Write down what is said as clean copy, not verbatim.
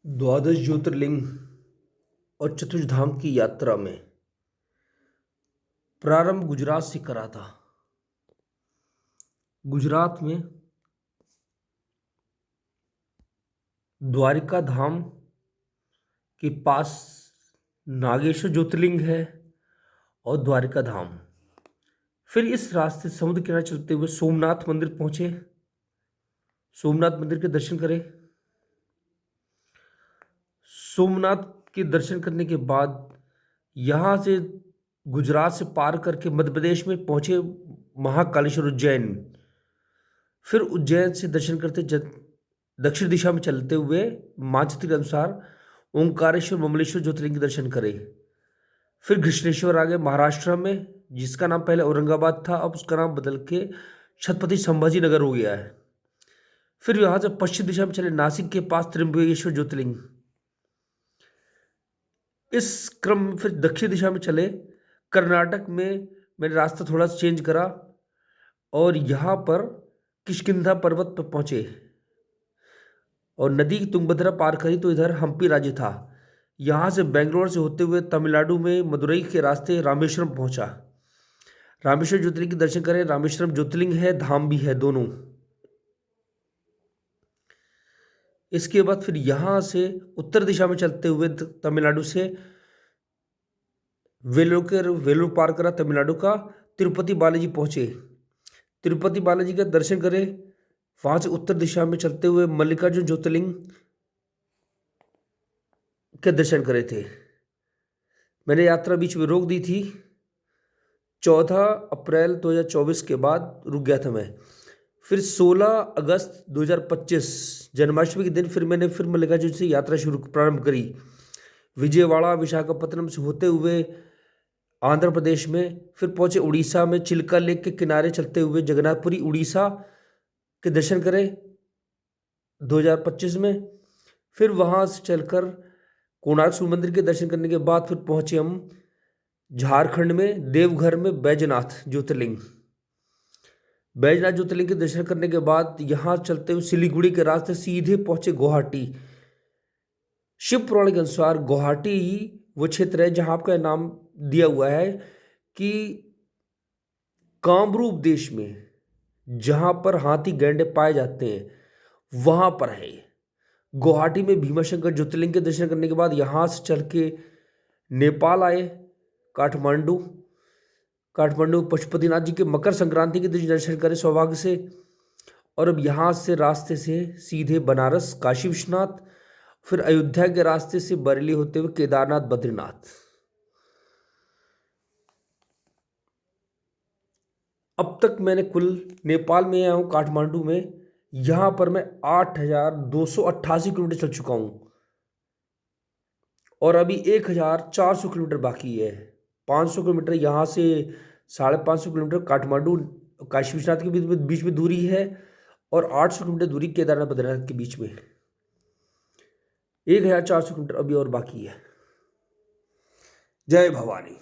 द्वादश ज्योतिर्लिंग और चतुर्धाम की यात्रा में प्रारंभ गुजरात से करा था। गुजरात में द्वारिका धाम के पास नागेश्वर ज्योतिर्लिंग है और द्वारिका धाम। फिर इस रास्ते समुद्र किनारे चलते हुए सोमनाथ मंदिर पहुंचे। सोमनाथ मंदिर के दर्शन करें। सोमनाथ के दर्शन करने के बाद यहाँ से गुजरात से पार करके मध्य प्रदेश में पहुंचे महाकालेश्वर उज्जैन। फिर उज्जैन से दर्शन करते दक्षिण दिशा में चलते हुए मानचित्र के अनुसार ओंकारेश्वर ममलेश्वर ज्योतिर्लिंग के दर्शन करें। फिर घृष्णेश्वर आ गए महाराष्ट्र में, जिसका नाम पहले औरंगाबाद था, अब उसका नाम बदल के छत्रपति संभाजी नगर हो गया है। फिर यहाँ से पश्चिम दिशा में चले नासिक के पास त्र्यंबकेश्वर ज्योतिर्लिंग। इस क्रम में फिर दक्षिण दिशा में चले कर्नाटक में मैंने रास्ता थोड़ा सा चेंज करा और यहाँ पर किष्किंधा पर्वत पर पहुंचे और नदी की तुंगभद्रा पार करी तो इधर हम्पी राज्य था। यहाँ से बेंगलोर से होते हुए तमिलनाडु में मदुरई के रास्ते रामेश्वरम पहुंचा। रामेश्वर ज्योतिर्लिंग के दर्शन करें। रामेश्वरम ज्योतिर्लिंग है, धाम भी है, दोनों। इसके बाद फिर यहाँ से उत्तर दिशा में चलते हुए तमिलनाडु से वेलूर पार करा तमिलनाडु का, तिरुपति बालाजी पहुंचे। तिरुपति बालाजी का दर्शन करें। वहां से उत्तर दिशा में चलते हुए मल्लिकार्जुन ज्योतिर्लिंग के दर्शन करे थे। मैंने यात्रा बीच में रोक दी थी। 14 अप्रैल 2024 के बाद रुक गया था मैं। फिर 16 अगस्त 2025 जन्माष्टमी के दिन फिर मैंने मल्लिकार्जुन से यात्रा प्रारंभ करी। विजयवाड़ा विशाखापत्तनम से होते हुए आंध्र प्रदेश में फिर पहुंचे उड़ीसा में। चिल्का लेक के किनारे चलते हुए जगन्नाथपुरी उड़ीसा के दर्शन करें 2025 में। फिर वहां से चलकर कोणार्क सूर्य मंदिर के दर्शन करने के बाद फिर पहुंचे हम झारखंड में देवघर में बैजनाथ ज्योतिर्लिंग। बैजनाथ ज्योतिर्लिंग के दर्शन करने के बाद यहां चलते हुए सिलीगुड़ी के रास्ते सीधे पहुंचे गुवाहाटी। शिव पुराण के अनुसार गुवाहाटी ही वो क्षेत्र है जहां आपका नाम दिया हुआ है कि कामरूप देश में जहां पर हाथी गैंडे पाए जाते हैं वहां पर है। गुवाहाटी में भीमाशंकर ज्योतिर्लिंग के दर्शन करने के बाद यहां से चल के नेपाल आए, काठमांडू पशुपतिनाथ जी के मकर संक्रांति के दिन दर्शन करें सौभाग्य से। और अब यहाँ से रास्ते से सीधे बनारस काशी विश्वनाथ, फिर अयोध्या के रास्ते से बरेली होते हुए केदारनाथ बद्रीनाथ। अब तक मैंने कुल नेपाल में आया हूँ काठमांडू में, यहाँ पर मैं 8,288 किलोमीटर चल चुका हूँ और अभी 1,400 किलोमीटर बाकी है। 500 किलोमीटर यहाँ से 550 किलोमीटर काठमांडू काशी विश्वनाथ के बीच में दूरी है और 800 किलोमीटर दूरी केदारनाथ बद्रीनाथ के बीच में। 1,400 किलोमीटर अभी और बाकी है। जय भवानी।